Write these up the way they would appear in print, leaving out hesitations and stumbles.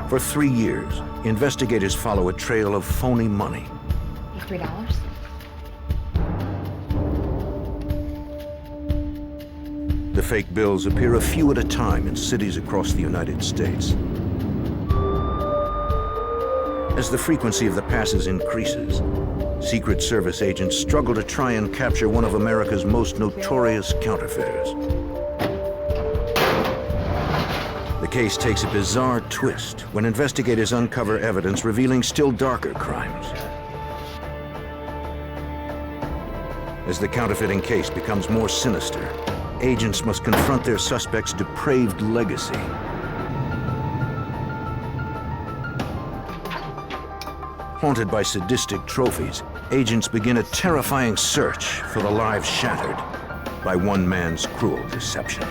For 3 years, investigators follow a trail of phony money. $3. The fake bills appear a few at a time in cities across the United States. As the frequency of the passes increases, Secret Service agents struggle to try and capture one of America's most notorious counterfeiters. The case takes a bizarre twist when investigators uncover evidence revealing still darker crimes. As the counterfeiting case becomes more sinister, agents must confront their suspect's depraved legacy. Haunted by sadistic trophies, agents begin a terrifying search for the lives shattered by one man's cruel deception.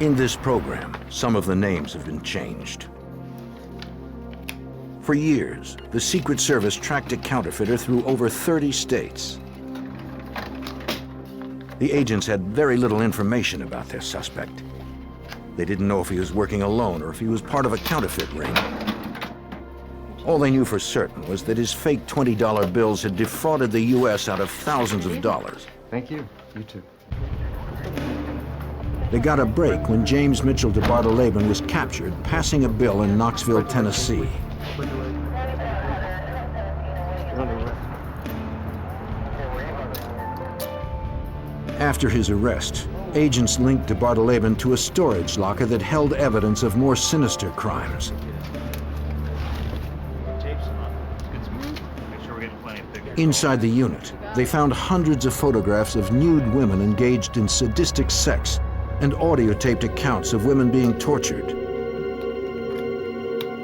In this program, some of the names have been changed. For years, the Secret Service tracked a counterfeiter through over 30 states. The agents had very little information about their suspect. They didn't know if he was working alone or if he was part of a counterfeit ring. All they knew for certain was that his fake $20 bills had defrauded the U.S. out of thousands of dollars. Thank you. You too. They got a break when James Mitchell DeBardeleben was captured passing a bill in Knoxville, Tennessee. After his arrest, agents linked DeBardeleben to a storage locker that held evidence of more sinister crimes. Inside the unit, they found hundreds of photographs of nude women engaged in sadistic sex and audio-taped accounts of women being tortured.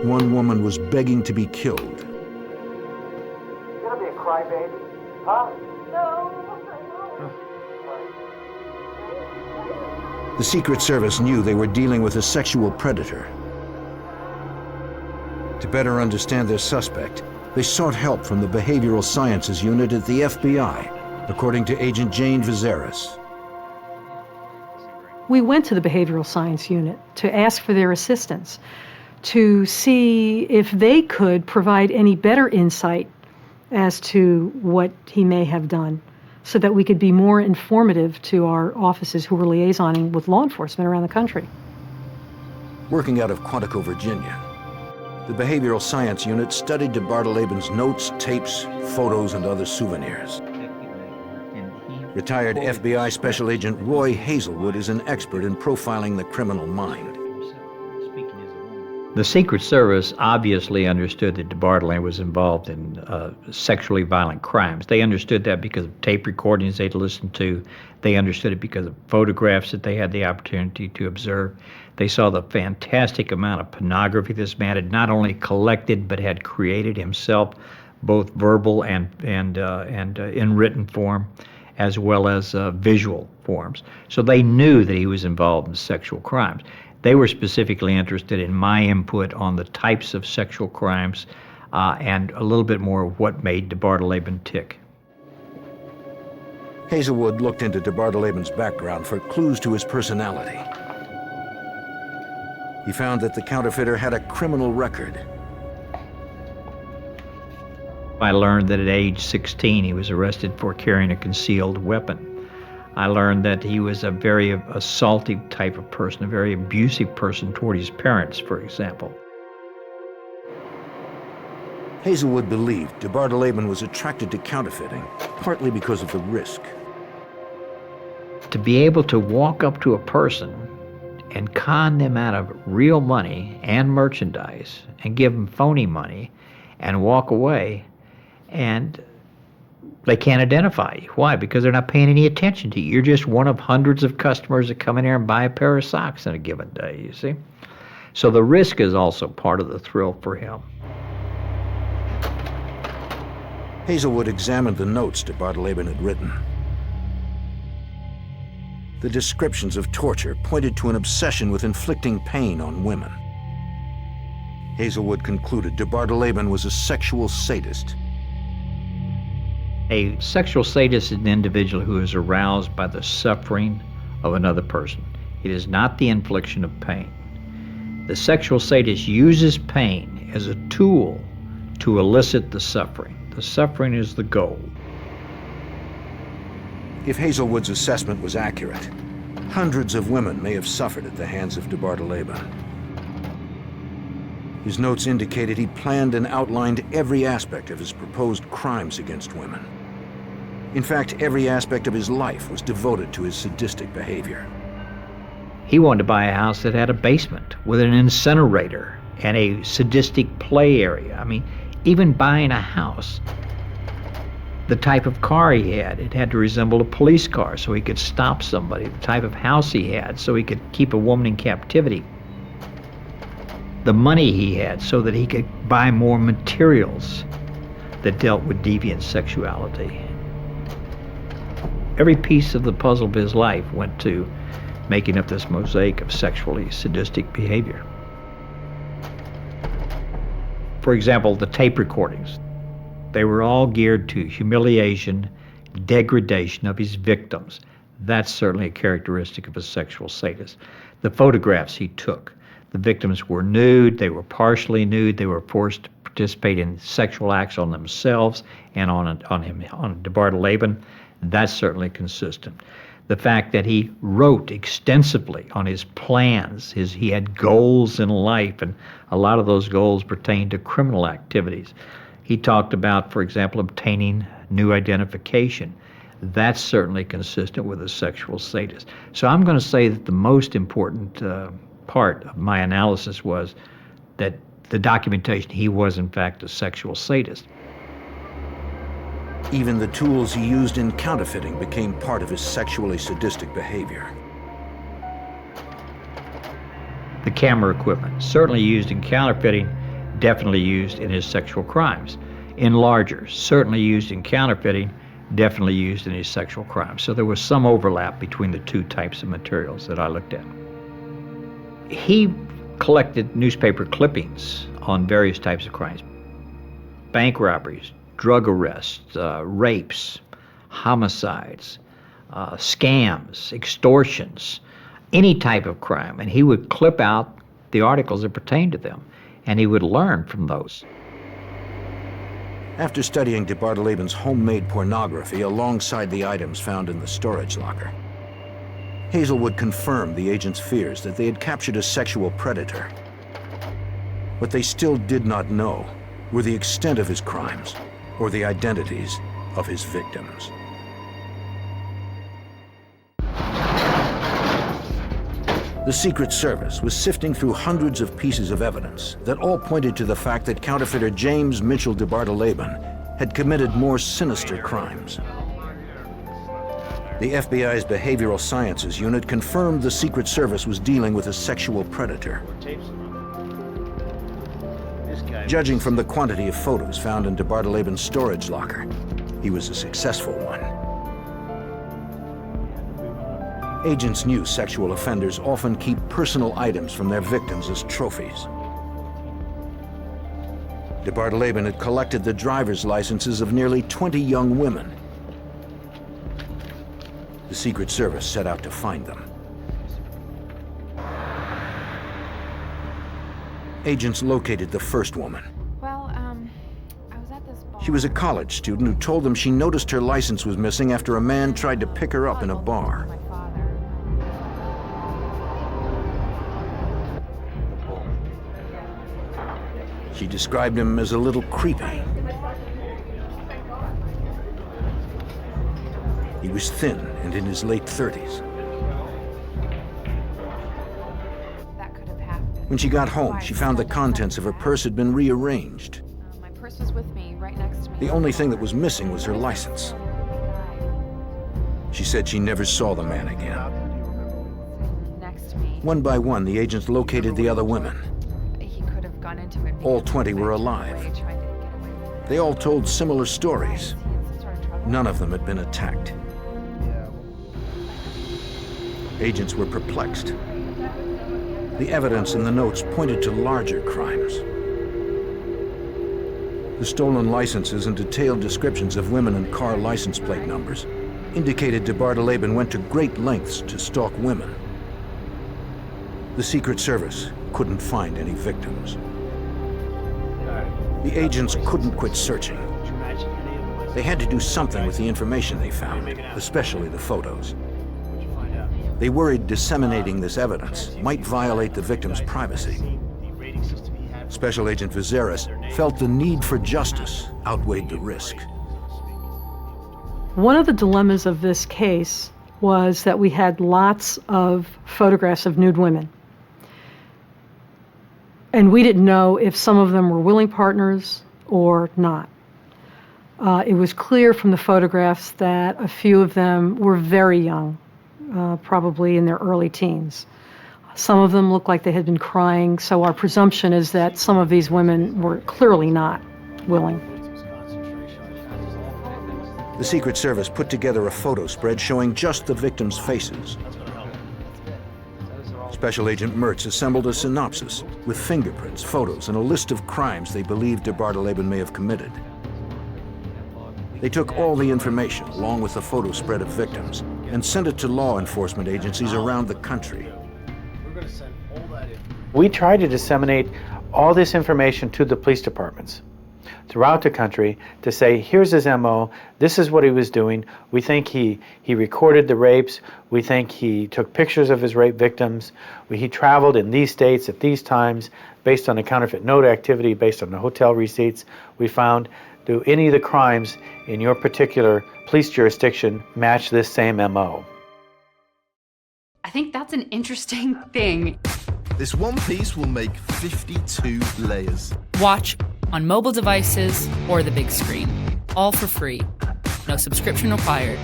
One woman was begging to be killed. You gonna be a crybaby, huh? The Secret Service knew they were dealing with a sexual predator. To better understand their suspect, they sought help from the Behavioral Sciences Unit at the FBI, according to Agent Jane Vizeris. We went to the Behavioral Science Unit to ask for their assistance, to see if they could provide any better insight as to what he may have done, so that we could be more informative to our officers who were liaisoning with law enforcement around the country. Working out of Quantico, Virginia, the Behavioral Science Unit studied DeBardeleben's notes, tapes, photos, and other souvenirs. Retired FBI Special Agent Roy Hazelwood is an expert in profiling the criminal mind. The Secret Service obviously understood that DeBardeleben was involved in sexually violent crimes. They understood that because of tape recordings they'd listened to. They understood it because of photographs that they had the opportunity to observe. They saw the fantastic amount of pornography this man had not only collected but had created himself, both verbal and in written form, as well as visual forms. So they knew that he was involved in sexual crimes. They were specifically interested in my input on the types of sexual crimes and a little bit more of what made DeBardeleben tick. Hazelwood looked into DeBardeleben's background for clues to his personality. He found that the counterfeiter had a criminal record. I learned that at age 16 he was arrested for carrying a concealed weapon. I learned that he was a very assaultive type of person, a very abusive person toward his parents, for example. Hazelwood believed DeBardeleben was attracted to counterfeiting, partly because of the risk. To be able to walk up to a person and con them out of real money and merchandise and give them phony money and walk away and They can't identify you. Why? Because they're not paying any attention to you. You're just one of hundreds of customers that come in here and buy a pair of socks in a given day, you see? So the risk is also part of the thrill for him. Hazelwood examined the notes DeBardeleben had written. The descriptions of torture pointed to an obsession with inflicting pain on women. Hazelwood concluded DeBardeleben was a sexual sadist. A sexual sadist is an individual who is aroused by the suffering of another person. It is not the infliction of pain. The sexual sadist uses pain as a tool to elicit the suffering. The suffering is the goal. If Hazelwood's assessment was accurate, hundreds of women may have suffered at the hands of DeBardeleben. His notes indicated he planned and outlined every aspect of his proposed crimes against women. In fact, every aspect of his life was devoted to his sadistic behavior. He wanted to buy a house that had a basement with an incinerator and a sadistic play area. I mean, even buying a house, the type of car he had, it had to resemble a police car so he could stop somebody. The type of house he had so he could keep a woman in captivity. The money he had so that he could buy more materials that dealt with deviant sexuality. Every piece of the puzzle of his life went to making up this mosaic of sexually sadistic behavior. For example, the tape recordings. They were all geared to humiliation, degradation of his victims. That's certainly a characteristic of a sexual sadist. The photographs he took. The victims were nude, they were partially nude, they were forced to participate in sexual acts on themselves and on DeBardeleben. That's certainly consistent. The fact that he wrote extensively on his plans, he had goals in life, and a lot of those goals pertained to criminal activities. He talked about, for example, obtaining new identification. That's certainly consistent with a sexual sadist. So I'm going to say that the most important part of my analysis was that the documentation, he was in fact a sexual sadist. Even the tools he used in counterfeiting became part of his sexually sadistic behavior. The camera equipment, certainly used in counterfeiting, definitely used in his sexual crimes. Enlargers, certainly used in counterfeiting, definitely used in his sexual crimes. So there was some overlap between the two types of materials that I looked at. He collected newspaper clippings on various types of crimes. Bank robberies, drug arrests, rapes, homicides, scams, extortions, any type of crime. And he would clip out the articles that pertained to them, and he would learn from those. After studying DeBardeleben's homemade pornography alongside the items found in the storage locker, Hazelwood confirmed the agent's fears that they had captured a sexual predator. What they still did not know were the extent of his crimes or the identities of his victims. The Secret Service was sifting through hundreds of pieces of evidence that all pointed to the fact that counterfeiter James Mitchell DeBardeleben had committed more sinister crimes. The FBI's Behavioral Sciences Unit confirmed the Secret Service was dealing with a sexual predator. Judging from the quantity of photos found in DeBardeleben's storage locker, he was a successful one. Agents knew sexual offenders often keep personal items from their victims as trophies. DeBardeleben had collected the driver's licenses of nearly 20 young women. The Secret Service set out to find them. Agents located the first woman. Well, I was at this bar. She was a college student who told them she noticed her license was missing after a man tried to pick her up in a bar. My father. She described him as a little creepy. He was thin and in his late 30s. That could have happened. When she got home, she found the contents of her purse had been rearranged. My purse was with me, right next to me. The only thing that was missing was her license. She said she never saw the man again. Next to me. One by one, the agents located the other women. He could have gone into it. All because 20 were he alive. tried to get away with it. They all told similar stories. He had some sort of trouble. None of them had been attacked. Agents were perplexed. The evidence in the notes pointed to larger crimes. The stolen licenses and detailed descriptions of women and car license plate numbers indicated DeBardeleben went to great lengths to stalk women. The Secret Service couldn't find any victims. The agents couldn't quit searching. They had to do something with the information they found, especially the photos. They worried disseminating this evidence might violate the victim's privacy. Special Agent Viserys felt the need for justice outweighed the risk. One of the dilemmas of this case was that we had lots of photographs of nude women. And we didn't know if some of them were willing partners or not. It was clear from the photographs that a few of them were very young, probably in their early teens. Some of them looked like they had been crying, so our presumption is that some of these women were clearly not willing. The Secret Service put together a photo spread showing just the victims' faces. Special Agent Mertz assembled a synopsis with fingerprints, photos, and a list of crimes they believed DeBardeleben may have committed. They took all the information, along with the photo spread of victims, and sent it to law enforcement agencies around the country. We tried to disseminate all this information to the police departments throughout the country to say, here's his MO, this is what he was doing. We think he recorded the rapes. We think he took pictures of his rape victims. He traveled in these states at these times based on the counterfeit note activity, based on the hotel receipts. We found, do any of the crimes in your particular police jurisdiction match this same MO? I think that's an interesting thing. This one piece will make 52 layers. Watch on mobile devices or the big screen. All for free. No subscription required.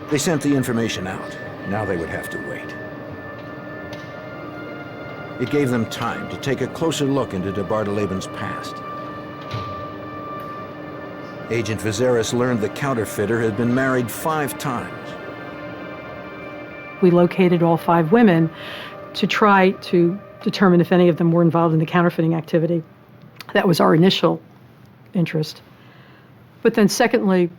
They sent the information out. Now they would have to wait. It gave them time to take a closer look into DeBardeleben's past. Agent Viserys learned the counterfeiter had been married 5 times. We located all 5 women to try to determine if any of them were involved in the counterfeiting activity. That was our initial interest. But then secondly,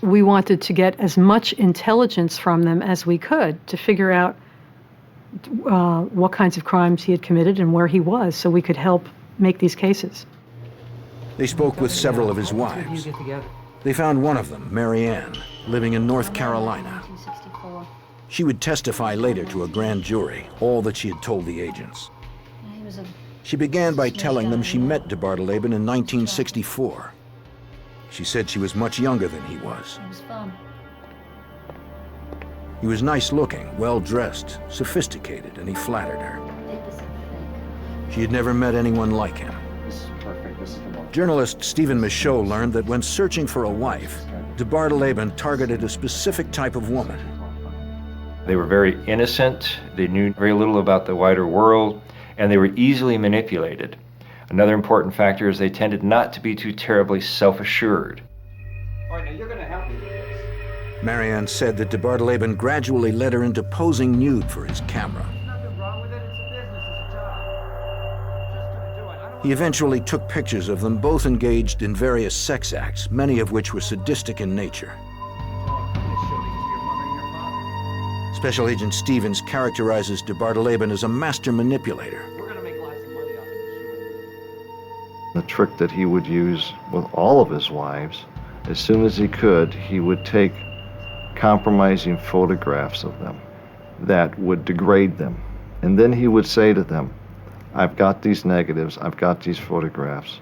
we wanted to get as much intelligence from them as we could to figure out what kinds of crimes he had committed and where he was, so we could help make these cases. They spoke with several of his wives. They found one of them, Mary Ann, living in North Carolina. She would testify later to a grand jury all that she had told the agents. She began by telling them she met DeBardeleben in 1964. She said she was much younger than he was. It was fun. He was nice-looking, well-dressed, sophisticated, and he flattered her. She had never met anyone like him. This is perfect. This is the one. Journalist Stephen Michaud learned that when searching for a wife, DeBardeleben targeted a specific type of woman. They were very innocent, they knew very little about the wider world, and they were easily manipulated. Another important factor is they tended not to be too terribly self-assured. All right, now you're going to help me with this. Marianne said that DeBardeleben gradually led her into posing nude for his camera. Nothing wrong with it. It's a business. It's a job. Just gonna do it. I don't He eventually took pictures of them both engaged in various sex acts, many of which were sadistic in nature. Special Agent Stevens characterizes DeBardeleben as a master manipulator. We're gonna make lots of money off of this. The trick that he would use with all of his wives, as soon as he could, he would take compromising photographs of them that would degrade them. And then he would say to them, I've got these negatives, I've got these photographs.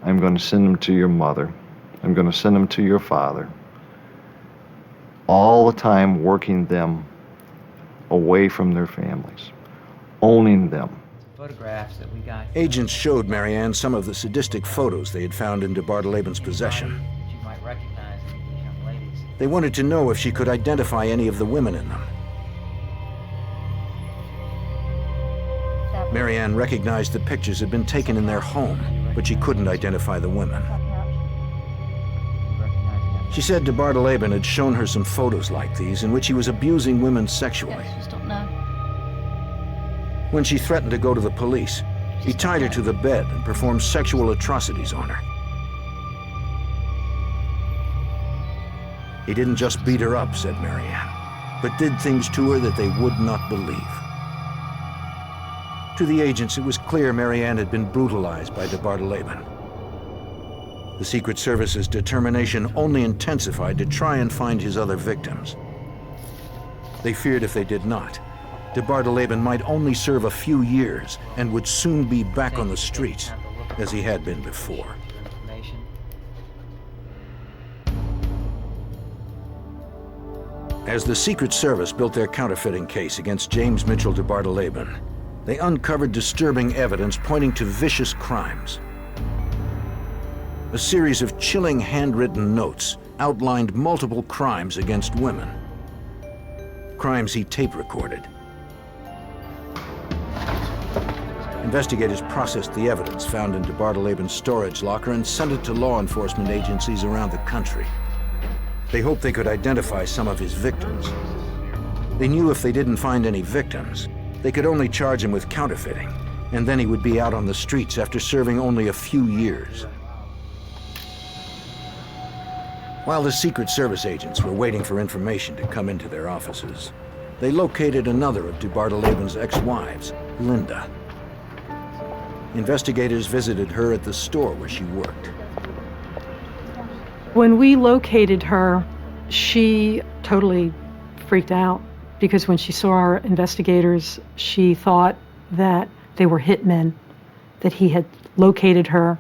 I'm going to send them to your mother. I'm going to send them to your father. All the time working them away from their families, owning them. photographs that we got. Agents showed Marianne some of the sadistic photos they had found in DeBardeleben's possession. You might recognize any of these young ladies. They wanted to know if she could identify any of the women in them. Marianne recognized the pictures had been taken in their home, but she couldn't identify the women. She said DeBardeleben had shown her some photos like these in which he was abusing women sexually. Just don't know. When she threatened to go to the police, he tied her to the bed and performed sexual atrocities on her. He didn't just beat her up, said Marianne, but did things to her that they would not believe. To the agents, it was clear Marianne had been brutalized by DeBardeleben. The Secret Service's determination only intensified to try and find his other victims. They feared if they did not, DeBardeleben might only serve a few years and would soon be back on the streets, as he had been before. As the Secret Service built their counterfeiting case against James Mitchell DeBardeleben, they uncovered disturbing evidence pointing to vicious crimes. A series of chilling handwritten notes outlined multiple crimes against women. Crimes he tape recorded. Investigators processed the evidence found in DeBardeleben's storage locker and sent it to law enforcement agencies around the country. They hoped they could identify some of his victims. They knew if they didn't find any victims, they could only charge him with counterfeiting, and then he would be out on the streets after serving only a few years. While the Secret Service agents were waiting for information to come into their offices, they located another of DeBardeleben's ex-wives, Linda. Investigators visited her at the store where she worked. When we located her, she totally freaked out because when she saw our investigators, she thought that they were hitmen, that he had located her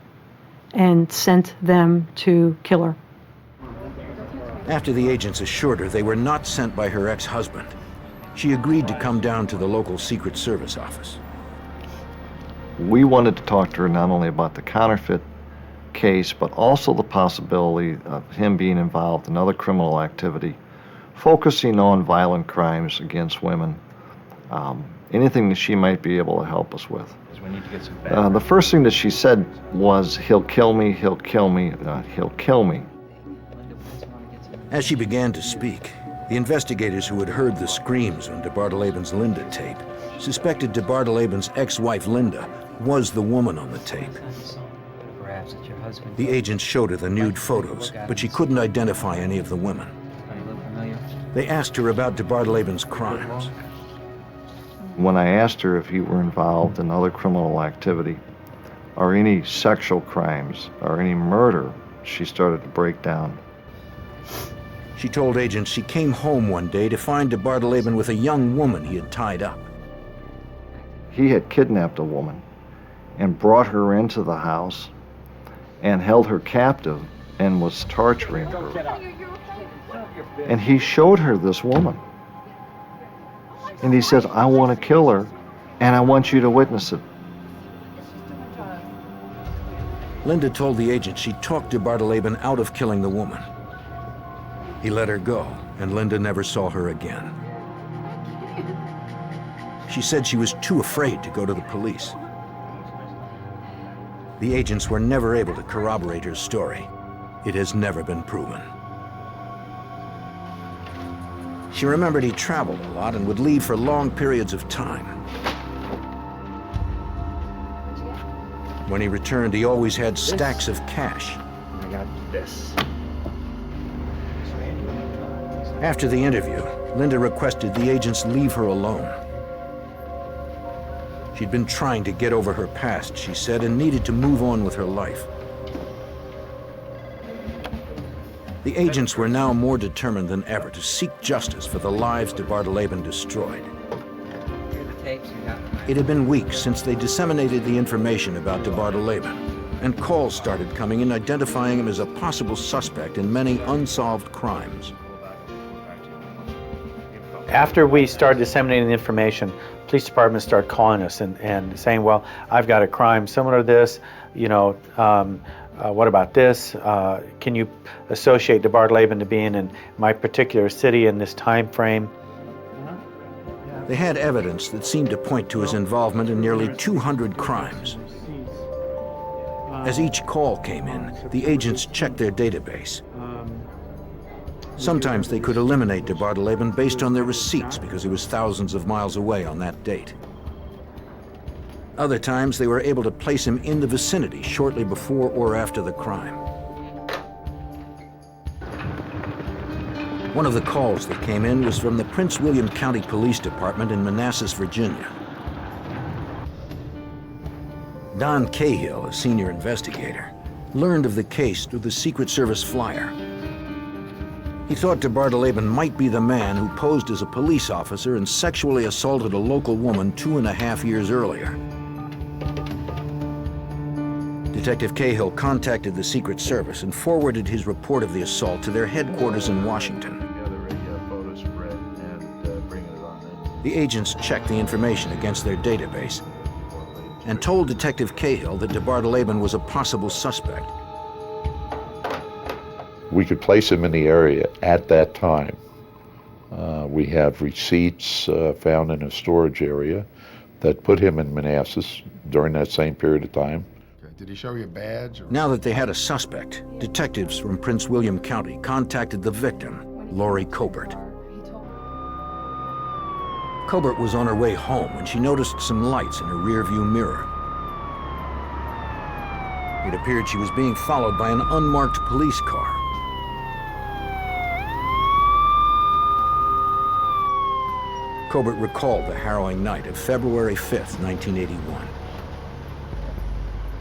and sent them to kill her. After the agents assured her they were not sent by her ex-husband, she agreed to come down to the local Secret Service office. We wanted to talk to her not only about the counterfeit case, but also the possibility of him being involved in other criminal activity, focusing on violent crimes against women, anything that she might be able to help us with. We need to get some the first thing that she said was, "He'll kill me, he'll kill me, he'll kill me." As she began to speak, the investigators who had heard the screams on DeBardeleben's Linda tape suspected DeBardeleben's ex-wife Linda was the woman on the tape. The agents showed her the nude photos, but she couldn't identify any of the women. They asked her about DeBardeleben's crimes. When I asked her if he were involved in other criminal activity, or any sexual crimes, or any murder, she started to break down. She told agents she came home one day to find DeBardeleben with a young woman he had tied up. He had kidnapped a woman and brought her into the house and held her captive and was torturing her. And he showed her this woman. And he says, "I want to kill her, and I want you to witness it." Linda told the agent she talked DeBardeleben out of killing the woman. He let her go, and Linda never saw her again. She said she was too afraid to go to the police. The agents were never able to corroborate her story. It has never been proven. She remembered he traveled a lot and would leave for long periods of time. When he returned, he always had stacks of cash. I got this. After the interview, Linda requested the agents leave her alone. She'd been trying to get over her past, she said, and needed to move on with her life. The agents were now more determined than ever to seek justice for the lives DeBardeleben destroyed. It had been weeks since they disseminated the information about DeBardeleben, and calls started coming in identifying him as a possible suspect in many unsolved crimes. After we started disseminating the information, police departments started calling us and saying, well, I've got a crime similar to this, what about this? Can you associate DeBardeleben to being in my particular city in this time frame? They had evidence that seemed to point to his involvement in nearly 200 crimes. As each call came in, the agents checked their database. Sometimes they could eliminate DeBardeleben based on their receipts because he was thousands of miles away on that date. Other times they were able to place him in the vicinity shortly before or after the crime. One of the calls that came in was from the Prince William County Police Department in Manassas, Virginia. Don Cahill, a senior investigator, learned of the case through the Secret Service flyer. He thought DeBardeleben might be the man who posed as a police officer and sexually assaulted a local woman 2.5 years earlier. Detective Cahill contacted the Secret Service and forwarded his report of the assault to their headquarters in Washington. The agents checked the information against their database and told Detective Cahill that DeBardeleben was a possible suspect. We could place him in the area at that time. We have receipts found in a storage area that put him in Manassas during that same period of time. Did he show you a badge? Now that they had a suspect, detectives from Prince William County contacted the victim, Lori Cobert. Cobert was on her way home when she noticed some lights in her rearview mirror. It appeared she was being followed by an unmarked police car. Cobert recalled the harrowing night of February 5th, 1981.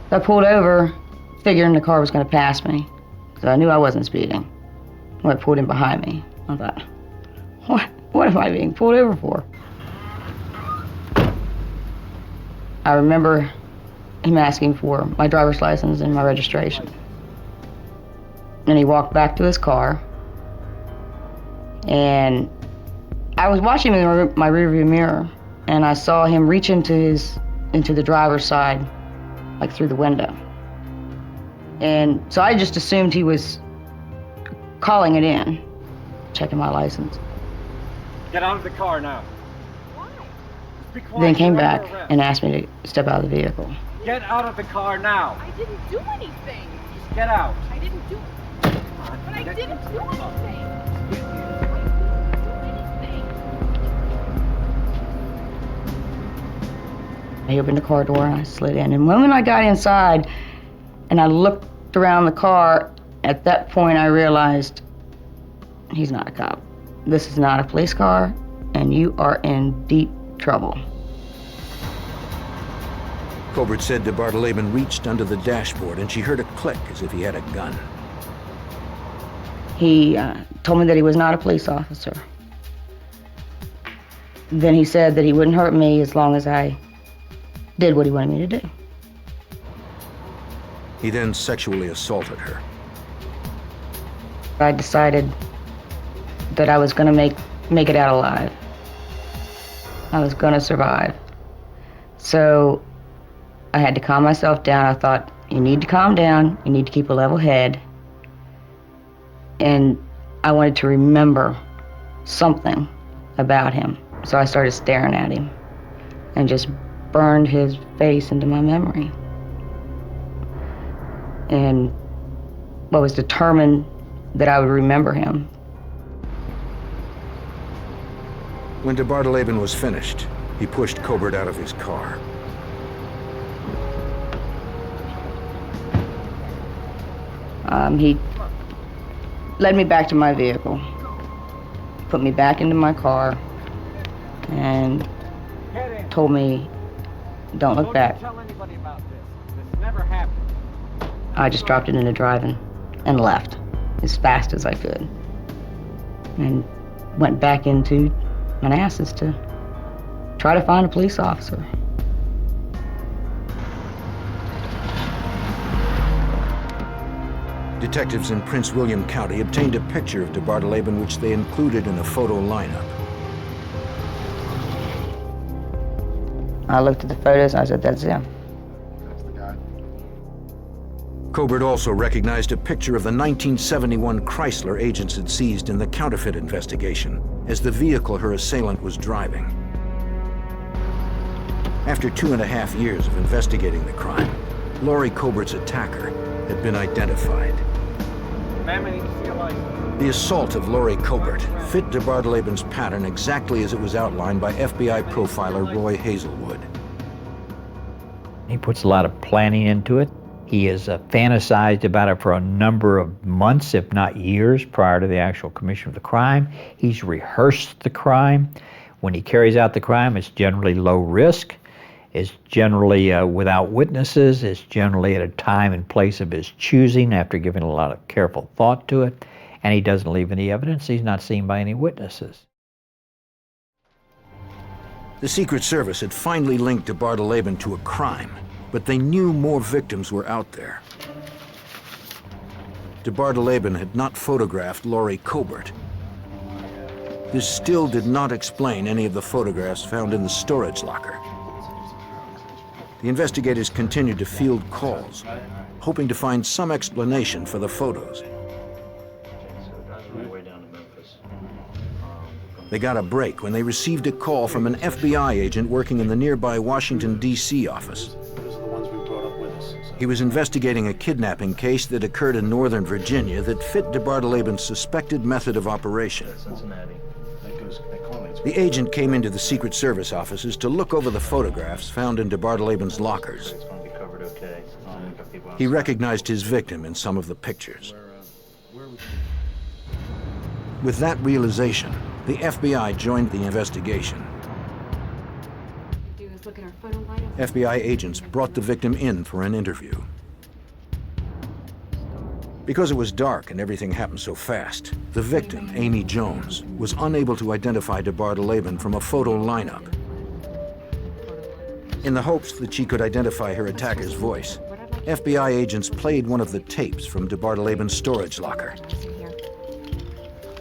I pulled over, figuring the car was going to pass me, so I knew I wasn't speeding. When I pulled in behind me, I thought, what am I being pulled over for? I remember him asking for my driver's license and my registration. And he walked back to his car, and I was watching him in my rearview mirror, and I saw him reach into the driver's side, like through the window. And so I just assumed he was calling it in, checking my license. Get out of the car now. Be quiet. Then came You're back under arrest. and asked me to step out of the vehicle. Get out of the car now. I didn't do anything. Just get out. I didn't do. But I didn't do anything. He opened the car door and I slid in. And when I got inside and I looked around the car, at that point I realized he's not a cop. This is not a police car, and you are in deep trouble. Cobert said DeBardeleben reached under the dashboard and she heard a click as if he had a gun. He told me that he was not a police officer. Then he said that he wouldn't hurt me as long as I did what he wanted me to do. He then sexually assaulted her. I decided that I was going to make it out alive. I was going to survive. So I had to calm myself down. I thought, you need to calm down. You need to keep a level head. And I wanted to remember something about him. So I started staring at him and just burned his face into my memory. And I was determined that I would remember him. When DeBardeleben was finished, he pushed Cobert out of his car. He led me back to my vehicle, put me back into my car, and told me, don't look back. Don't tell anybody about this. This never happened. I just dropped it into driving and left as fast as I could. And went back into Manassas to try to find a police officer. Detectives in Prince William County obtained a picture of DeBardeleben which they included in a photo lineup. I looked at the photos and I said, that's him. Cobert also recognized a picture of the 1971 Chrysler agents had seized in the counterfeit investigation as the vehicle her assailant was driving. After 2.5 years of investigating the crime, Laurie Cobert's attacker had been identified. Ma'am, I need to see a license. The assault of Laurie Cobert fit DeBardeleben's pattern exactly as it was outlined by FBI profiler Roy Hazelwood. He puts a lot of planning into it. He has fantasized about it for a number of months, if not years, prior to the actual commission of the crime. He's rehearsed the crime. When he carries out the crime, it's generally low risk. It's generally without witnesses. It's generally at a time and place of his choosing after giving a lot of careful thought to it. And he doesn't leave any evidence. He's not seen by any witnesses. The Secret Service had finally linked DeBardeleben to a crime, but they knew more victims were out there. DeBardeleben had not photographed Laurie Cobert. This still did not explain any of the photographs found in the storage locker. The investigators continued to field calls, hoping to find some explanation for the photos. They got a break when they received a call from an FBI agent working in the nearby Washington, D.C. office. He was investigating a kidnapping case that occurred in Northern Virginia that fit DeBardeleben's suspected method of operation. The agent came into the Secret Service offices to look over the photographs found in DeBardeleben's lockers. He recognized his victim in some of the pictures. With that realization, the FBI joined the investigation. FBI agents brought the victim in for an interview. Because it was dark and everything happened so fast, the victim, Amy Jones, was unable to identify DeBardeleben from a photo lineup. In the hopes that she could identify her attacker's voice, FBI agents played one of the tapes from DeBardeleben's storage locker.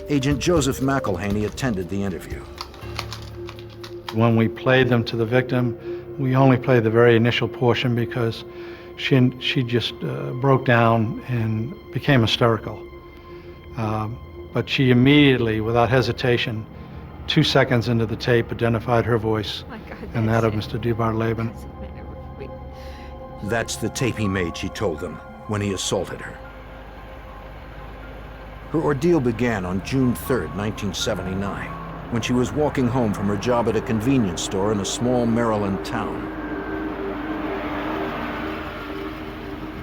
Agent Joseph McElhaney attended the interview. When we played them to the victim, we only played the very initial portion because she just broke down and became hysterical. But she immediately, without hesitation, 2 seconds into the tape, identified her voice and that of Mr. DeBardeleben. That's the tape he made, she told them, when he assaulted her. Her ordeal began on June 3rd, 1979, when she was walking home from her job at a convenience store in a small Maryland town.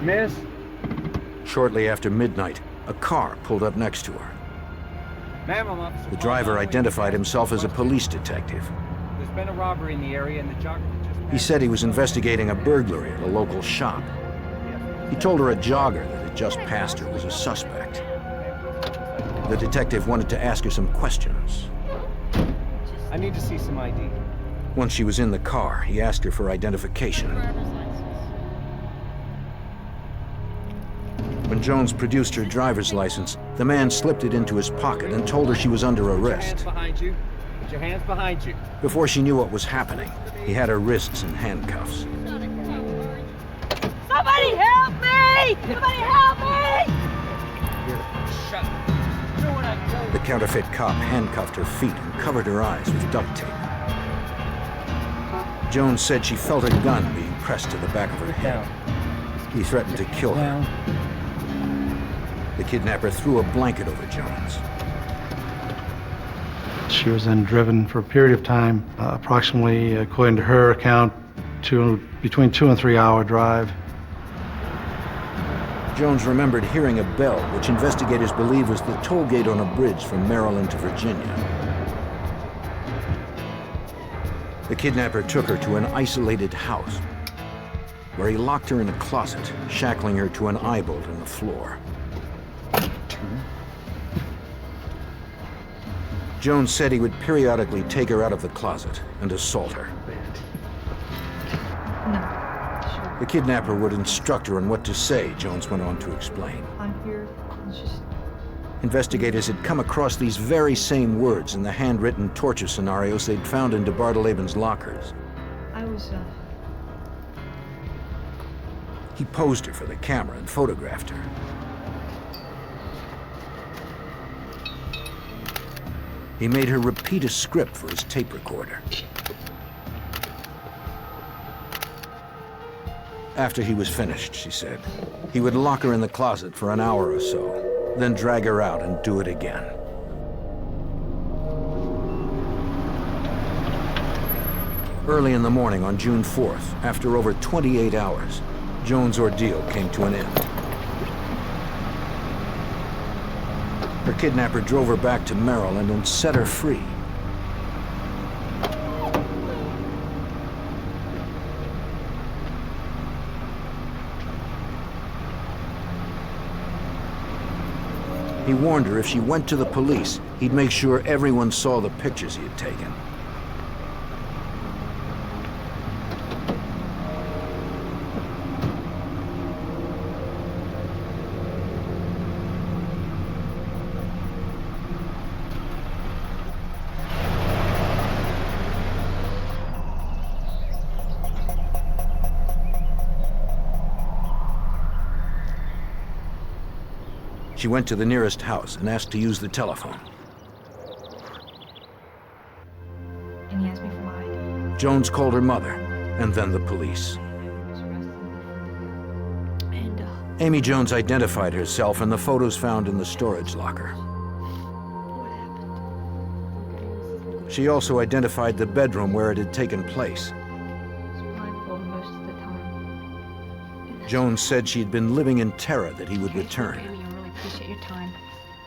Miss? Shortly after midnight, a car pulled up next to her. Ma'am, I'm Officer. The driver identified himself as a police detective. There's been a robbery in the area and the jogger just passed. He said he was investigating a burglary at a local shop. He told her a jogger that had just passed her was a suspect. The detective wanted to ask her some questions. I need to see some ID. Once she was in the car, he asked her for identification. When Jones produced her driver's license, the man slipped it into his pocket and told her she was under arrest. Put your hands behind you. Put your hands behind you. Before she knew what was happening, he had her wrists in handcuffs. Somebody help me! Somebody help me! Shut up. Do what I tell you. The counterfeit cop handcuffed her feet and covered her eyes with duct tape. Jones said she felt a gun being pressed to the back of her head. He threatened to kill her. The kidnapper threw a blanket over Jones. She was then driven for a period of time, approximately, according to her account, between 2 and 3 hour drive. Jones remembered hearing a bell, which investigators believe was the toll gate on a bridge from Maryland to Virginia. The kidnapper took her to an isolated house, where he locked her in a closet, shackling her to an eye bolt in the floor. Jones said he would periodically take her out of the closet and assault her. The kidnapper would instruct her on what to say, Jones went on to explain. I'm here. Investigators had come across these very same words in the handwritten torture scenarios they'd found in DeBardeleben's lockers. I was, He posed her for the camera and photographed her. He made her repeat a script for his tape recorder. After he was finished, she said, he would lock her in the closet for an hour or so, then drag her out and do it again. Early in the morning on June 4th, after over 28 hours, Joan's ordeal came to an end. Her kidnapper drove her back to Maryland and set her free. He warned her if she went to the police, he'd make sure everyone saw the pictures he had taken. She went to the nearest house and asked to use the telephone. And he asked me for my ID. Jones called her mother, and then the police. Amy Jones identified herself in the photos found in the storage locker. She also identified the bedroom where it had taken place. Jones said she had been living in terror that he would return. Appreciate your time.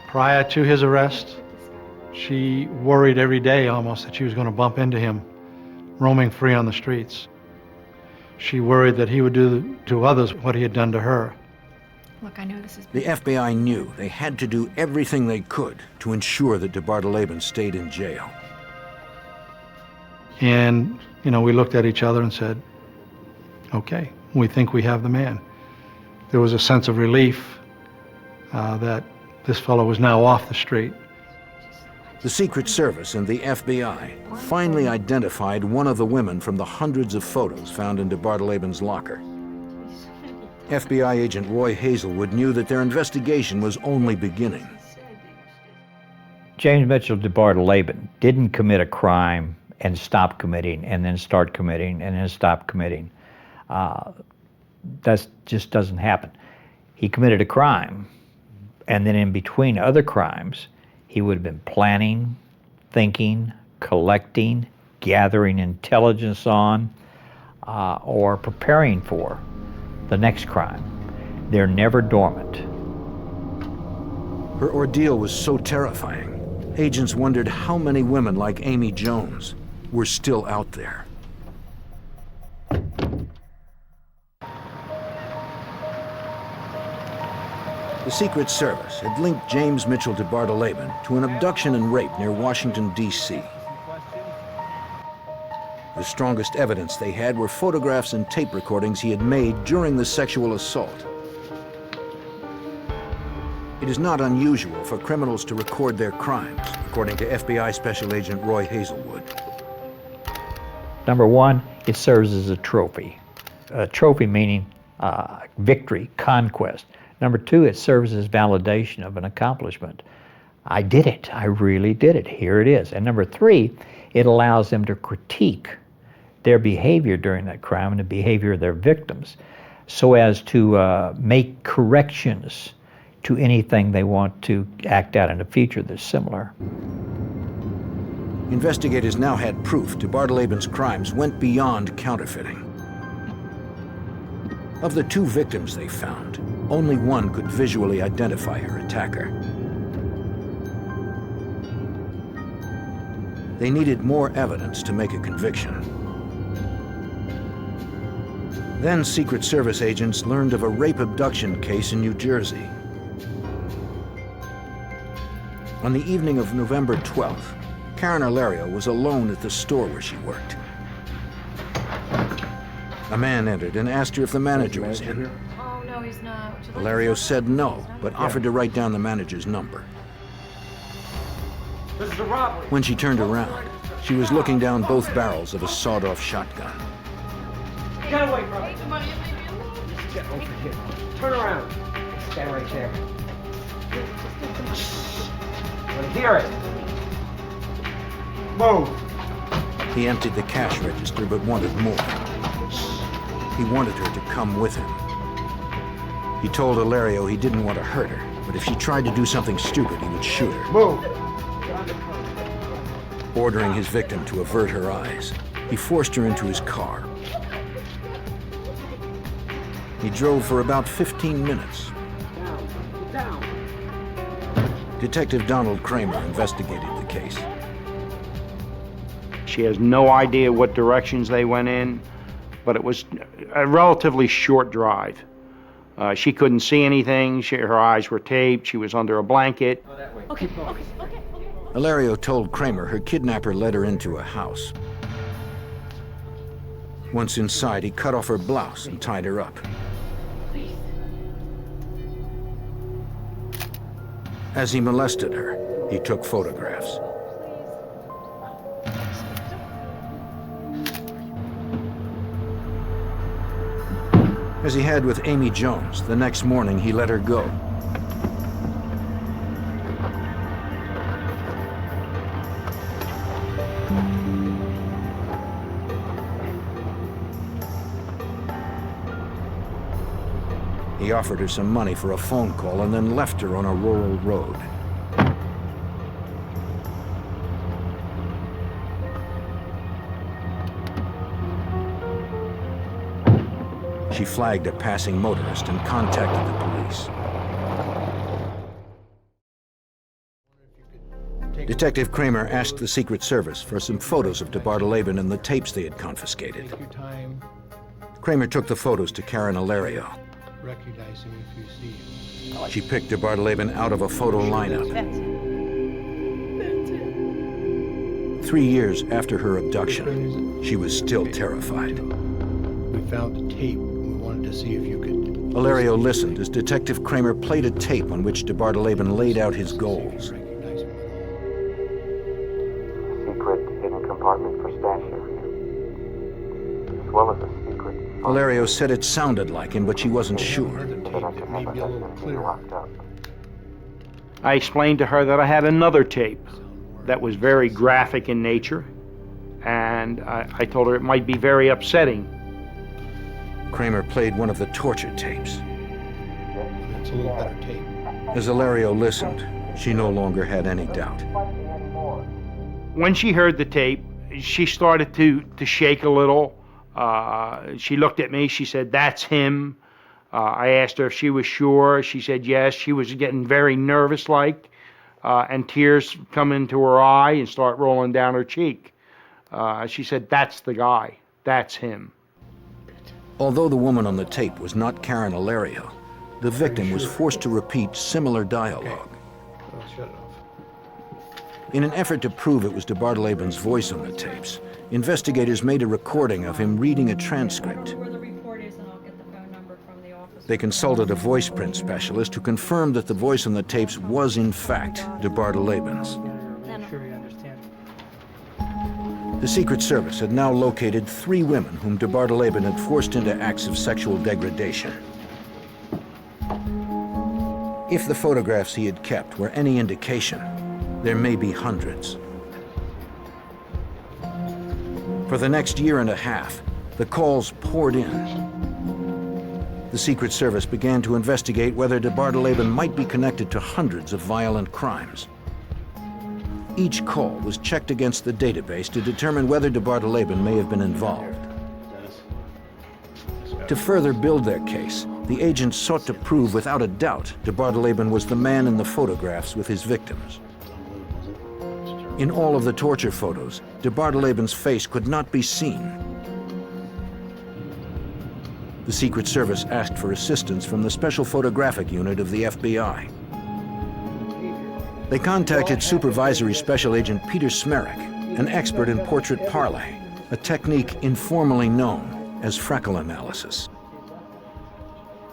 Prior to his arrest, she worried every day almost that she was going to bump into him, roaming free on the streets. She worried that he would do to others what he had done to her. Look, I know this is... The FBI knew they had to do everything they could to ensure that DeBardeleben stayed in jail. And, you know, we looked at each other and said, okay, we think we have the man. There was a sense of relief that this fellow was now off the street. The Secret Service and the FBI finally identified one of the women from the hundreds of photos found in DeBardeleben's locker. FBI agent Roy Hazelwood knew that their investigation was only beginning. James Mitchell DeBardeleben didn't commit a crime and stop committing and then start committing and then stop committing. That just doesn't happen. He committed a crime, and then in between other crimes, he would have been planning, thinking, collecting, gathering intelligence on, or preparing for the next crime. They're never dormant. Her ordeal was so terrifying, agents wondered how many women like Amy Jones were still out there. The Secret Service had linked James Mitchell DeBardeleben to an abduction and rape near Washington, D.C. The strongest evidence they had were photographs and tape recordings he had made during the sexual assault. It is not unusual for criminals to record their crimes, according to FBI Special Agent Roy Hazelwood. Number one, it serves as a trophy. A trophy meaning victory, conquest. Number two, it serves as validation of an accomplishment. I did it. I really did it. Here it is. And number three, it allows them to critique their behavior during that crime and the behavior of their victims so as to make corrections to anything they want to act out in the future that's similar. Investigators now had proof DeBardeleben's crimes went beyond counterfeiting. Of the two victims they found, only one could visually identify her attacker. They needed more evidence to make a conviction. Then Secret Service agents learned of a rape abduction case in New Jersey. On the evening of November 12th, Karen Alario was alone at the store where she worked. A man entered and asked her if the manager was in. Oh, no, he's not. Alario said no, but offered to write down the manager's number. This is a robbery. When she turned around, she was looking down both barrels of a sawed-off shotgun. Get away from it. Get over here. Turn around. Stand right there. I want to hear it. Move. He emptied the cash register but wanted more. He wanted her to come with him. He told Hilario he didn't want to hurt her, but if she tried to do something stupid, he would shoot her. Move. Ordering his victim to avert her eyes, he forced her into his car. He drove for about 15 minutes. Down. Detective Donald Kramer investigated the case. She has no idea what directions they went in, but it was a relatively short drive. She couldn't see anything. Her eyes were taped. She was under a blanket. Okay. Hilario told Kramer her kidnapper led her into a house. Once inside, he cut off her blouse and tied her up. As he molested her, he took photographs. As he had with Amy Jones, the next morning he let her go. He offered her some money for a phone call and then left her on a rural road. She flagged a passing motorist and contacted the police. Detective Kramer asked the Secret Service for some photos of DeBardeleben and the tapes they had confiscated. Take your time. Kramer took the photos to Karen Hilario. Recognize him if you see him. She picked DeBardeleben out of a photo lineup. 3 years after her abduction, she was still terrified. We found the tape. We wanted to see if you could. Hilario listened as Detective Kramer played a tape on which DeBardeleben laid out his goals. Secret hidden compartment for stash area, as well as a secret. Hilario said it sounded like him, but she wasn't sure. I explained to her that I had another tape that was very graphic in nature, and I told her it might be very upsetting. Kramer played one of the torture tapes. It's a little better tape. As Hilario listened, she no longer had any doubt. When she heard the tape, she started to shake a little. She looked at me, she said, "That's him." I asked her if she was sure. She said yes. She was getting very nervous-like, and tears come into her eye and start rolling down her cheek. She said, "That's the guy. That's him." Although the woman on the tape was not Karen Hilario, the victim was forced to repeat similar dialogue. Shut it off. In an effort to prove it was DeBardeleben's voice on the tapes, investigators made a recording of him reading a transcript. They consulted a voice print specialist who confirmed that the voice on the tapes was in fact DeBardeleben's. The Secret Service had now located 3 women whom DeBardeleben had forced into acts of sexual degradation. If the photographs he had kept were any indication, there may be hundreds. For the next year and a half, the calls poured in. The Secret Service began to investigate whether DeBardeleben might be connected to hundreds of violent crimes. Each call was checked against the database to determine whether DeBardeleben may have been involved. To further build their case, the agents sought to prove without a doubt DeBardeleben was the man in the photographs with his victims. In all of the torture photos, DeBardeleben's face could not be seen. The Secret Service asked for assistance from the Special Photographic Unit of the FBI. They contacted Supervisory Special Agent Peter Smerek, an expert in portrait parley, a technique informally known as Freckle analysis.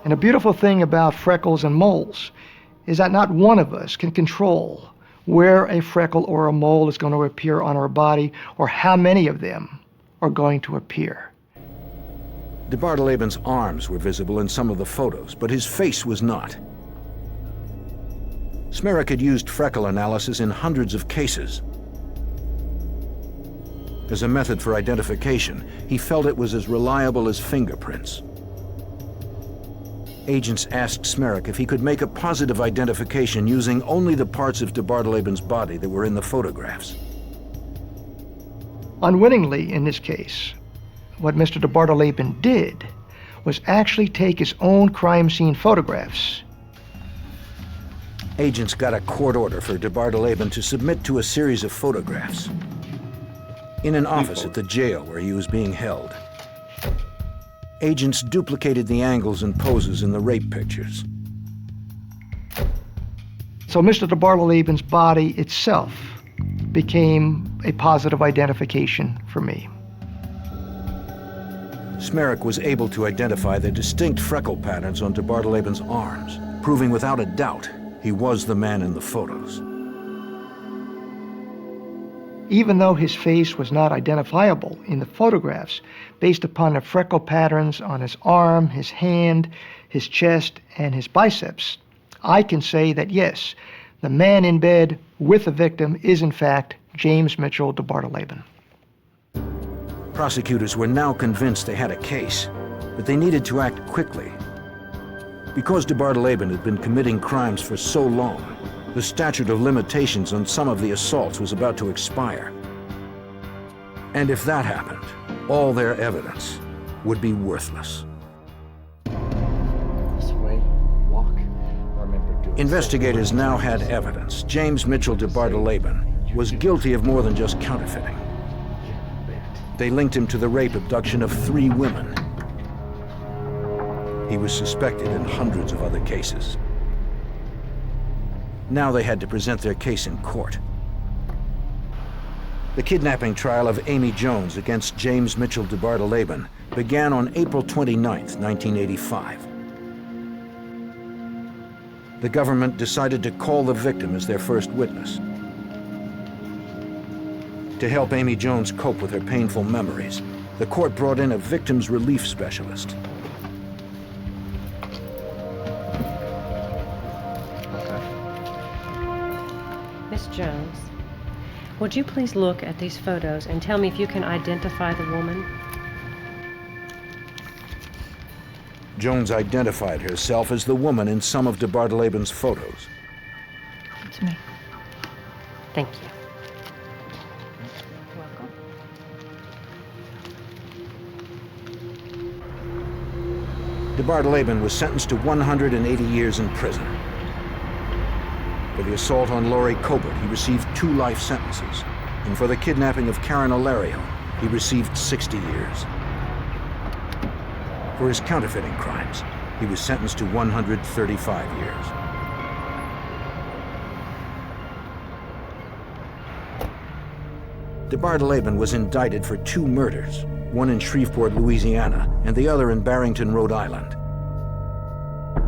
And a beautiful thing about freckles and moles is that not one of us can control where a freckle or a mole is going to appear on our body or how many of them are going to appear. DeBardeleben's arms were visible in some of the photos, but his face was not. Smerek had used Freckle analysis in hundreds of cases. As a method for identification, he felt it was as reliable as fingerprints. Agents asked Smerek if he could make a positive identification using only the parts of DeBardeleben's body that were in the photographs. Unwittingly, in this case, what Mr. DeBardeleben did was actually take his own crime scene photographs. Agents got a court order for DeBardeleben to submit to a series of photographs in an office at the jail where he was being held. Agents duplicated the angles and poses in the rape pictures. So Mr. DeBardeleben's body itself became a positive identification for me. Smerek was able to identify the distinct freckle patterns on DeBardeleben's arms, proving without a doubt he was the man in the photos. Even though his face was not identifiable in the photographs, based upon the freckle patterns on his arm, his hand, his chest, and his biceps, I can say that yes, the man in bed with the victim is in fact James Mitchell DeBardeleben. Prosecutors were now convinced they had a case, but they needed to act quickly. Because DeBardeleben had been committing crimes for so long, the statute of limitations on some of the assaults was about to expire. And if that happened, all their evidence would be worthless. This way, walk. I remember doing Investigators now had evidence. James Mitchell DeBardeleben was guilty of more than just counterfeiting. They linked him to the rape abduction of 3 women. He was suspected in hundreds of other cases. Now they had to present their case in court. The kidnapping trial of Amy Jones against James Mitchell DeBardeleben began on April 29, 1985. The government decided to call the victim as their first witness. To help Amy Jones cope with her painful memories, the court brought in a victims relief specialist. Miss Jones, would you please look at these photos and tell me if you can identify the woman? Jones identified herself as the woman in some of DeBardeleben's photos. It's me. Thank you. Welcome. DeBardeleben was sentenced to 180 years in prison. For the assault on Laurie Colbert, he received 2 life sentences. And for the kidnapping of Karen Alario, he received 60 years. For his counterfeiting crimes, he was sentenced to 135 years. DeBardeleben was indicted for 2 murders, one in Shreveport, Louisiana, and the other in Barrington, Rhode Island.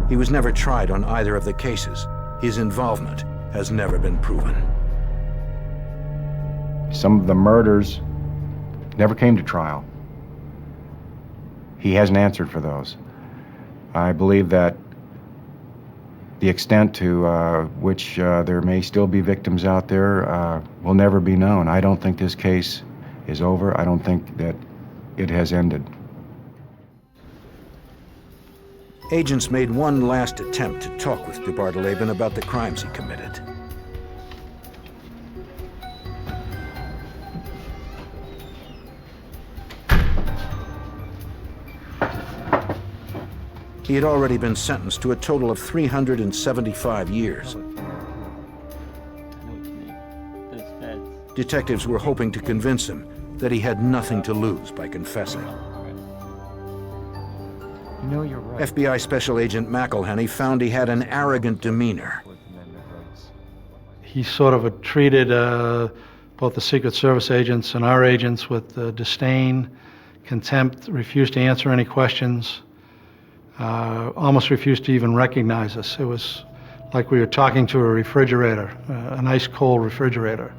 He was never tried on either of the cases. His involvement has never been proven. Some of the murders never came to trial. He hasn't answered for those. I believe that the extent to which there may still be victims out there will never be known. I don't think this case is over. I don't think that it has ended. Agents made one last attempt to talk with DeBardeleben about the crimes he committed. He had already been sentenced to a total of 375 years. Detectives were hoping to convince him that he had nothing to lose by confessing. You know you're right. FBI Special Agent McElhenney found he had an arrogant demeanor. He sort of treated both the Secret Service agents and our agents with disdain, contempt, refused to answer any questions, almost refused to even recognize us. It was like we were talking to a refrigerator, an ice cold refrigerator.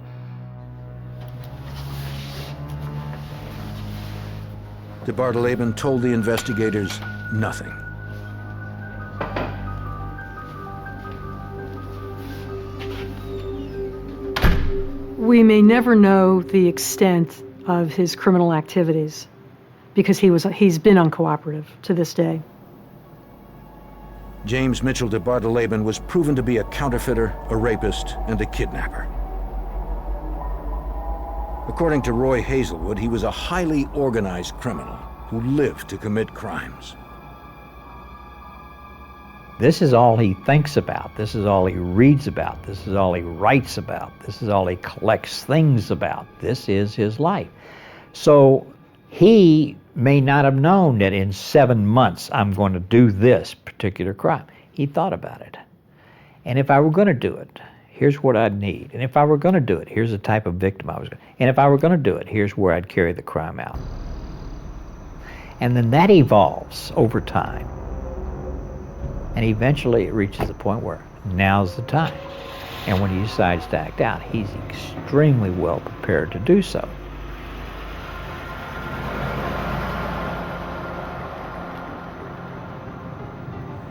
DeBardeleben told the investigators nothing. We may never know the extent of his criminal activities because he's been uncooperative to this day. James Mitchell DeBardeleben was proven to be a counterfeiter, a rapist, and a kidnapper. According to Roy Hazelwood, he was a highly organized criminal who lived to commit crimes. This is all he thinks about. This is all he reads about. This is all he writes about. This is all he collects things about. This is his life. So he may not have known that in 7 months I'm going to do this particular crime. He thought about it. And if I were going to do it, here's what I'd need. And if I were going to do it, here's the type of victim I was going to. And if I were going to do it, here's where I'd carry the crime out. And then that evolves over time. And eventually it reaches the point where now's the time. And when he decides to act out, he's extremely well prepared to do so.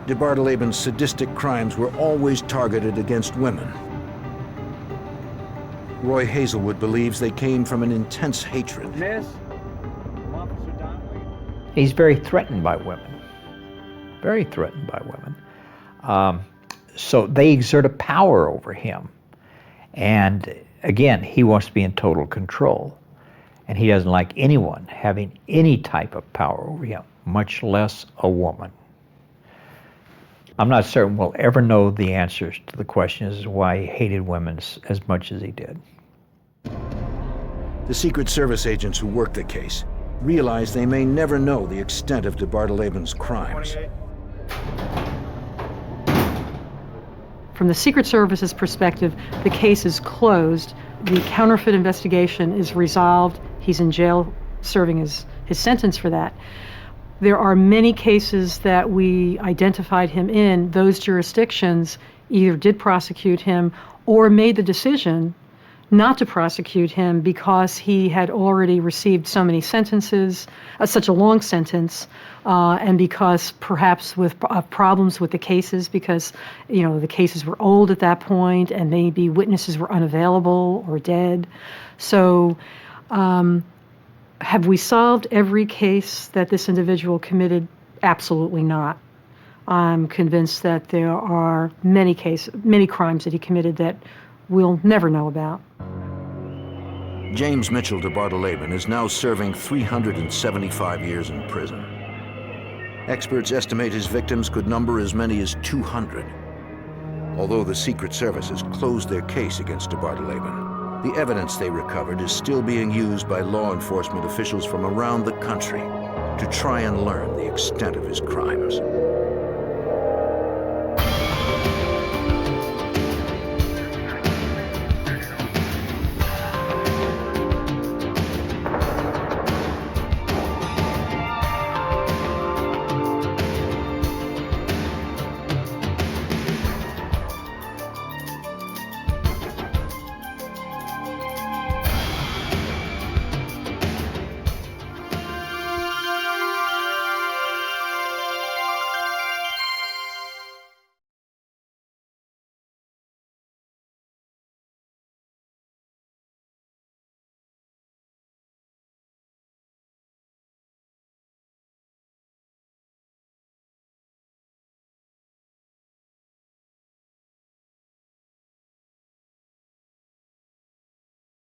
DeBardeleben's sadistic crimes were always targeted against women. Roy Hazelwood believes they came from an intense hatred. Miss? He's very threatened by women. Very threatened by women. So they exert a power over him. And again, he wants to be in total control. And he doesn't like anyone having any type of power over him, much less a woman. I'm not certain we'll ever know the answers to the question as to why he hated women as much as he did. The Secret Service agents who worked the case realized they may never know the extent of DeBardeleben's crimes. From the Secret Service's perspective, the case is closed. The counterfeit investigation is resolved. He's in jail serving his sentence for that. There are many cases that we identified him in. Those jurisdictions either did prosecute him or made the decision not to prosecute him because he had already received so many sentences, such a long sentence, and because perhaps with problems with the cases because, the cases were old at that point and maybe witnesses were unavailable or dead. So have we solved every case that this individual committed? Absolutely not. I'm convinced that there are many crimes that he committed that we'll never know about. James Mitchell DeBardeleben is now serving 375 years in prison. Experts estimate his victims could number as many as 200. Although the Secret Service has closed their case against DeBardeleben, the evidence they recovered is still being used by law enforcement officials from around the country to try and learn the extent of his crimes.